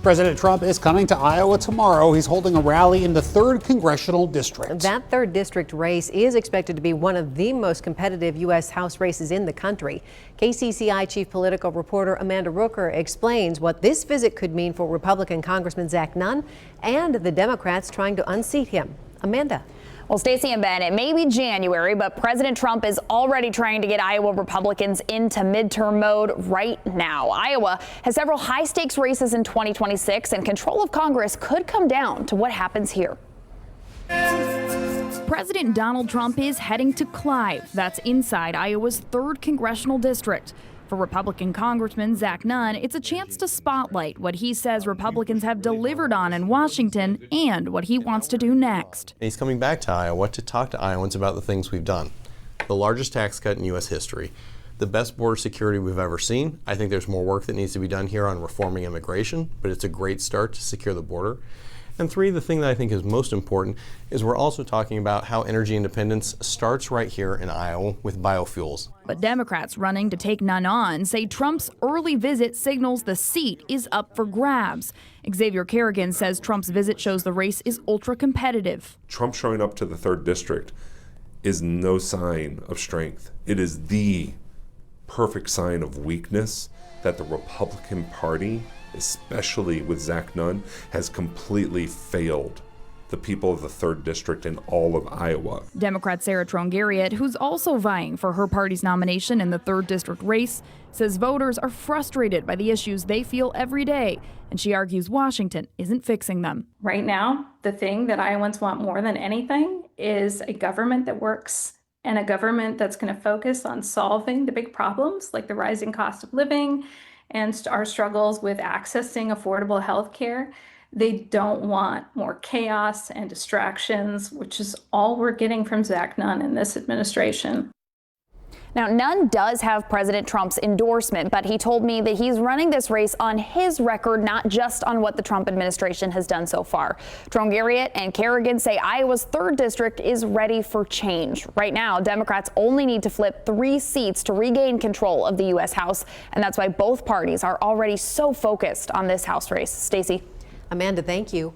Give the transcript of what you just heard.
President Trump is coming to Iowa tomorrow. He's holding a rally in the 3rd Congressional District. That 3rd District race is expected to be one of the most competitive U.S. House races in the country. KCCI Chief Political Reporter Amanda Rooker explains what this visit could mean for Republican Congressman Zach Nunn and the Democrats trying to unseat him. Amanda. Well, Stacey and Ben, it may be January, but President Trump is already trying to get Iowa Republicans into midterm mode right now. Iowa has several high-stakes races in 2026, and control of Congress could come down to what happens here. President Donald Trump is heading to Clive. That's inside Iowa's 3rd Congressional District. For Republican Congressman Zach Nunn, it's a chance to spotlight what he says Republicans have delivered on in Washington and what he wants to do next. He's coming back to Iowa to talk to Iowans about the things we've done. The largest tax cut in U.S. history, the best border security we've ever seen. I think there's more work that needs to be done here on reforming immigration, but it's a great start to secure the border. And 3, the thing that I think is most important is we're also talking about how energy independence starts right here in Iowa with biofuels. But Democrats running to take Nunn on say Trump's early visit signals the seat is up for grabs. Xavier Kerrigan says Trump's visit shows the race is ultra competitive. Trump showing up to the 3rd District is no sign of strength. It is the perfect sign of weakness that the Republican Party, especially with Zach Nunn, has completely failed the people of the 3rd District in all of Iowa. Democrat Sarah Trongariat, who's also vying for her party's nomination in the 3rd District race, says voters are frustrated by the issues they feel every day, and she argues Washington isn't fixing them. Right now, the thing that Iowans want more than anything is a government that works and a government that's going to focus on solving the big problems like the rising cost of living and our struggles with accessing affordable health care. They don't want more chaos and distractions, which is all we're getting from Zach Nunn in this administration. Now, Nunn does have President Trump's endorsement, but he told me that he's running this race on his record, not just on what the Trump administration has done so far. Trongariat and Kerrigan say Iowa's 3rd District is ready for change. Right now, Democrats only need to flip 3 seats to regain control of the U.S. House, and that's why both parties are already so focused on this House race. Stacey. Amanda, thank you.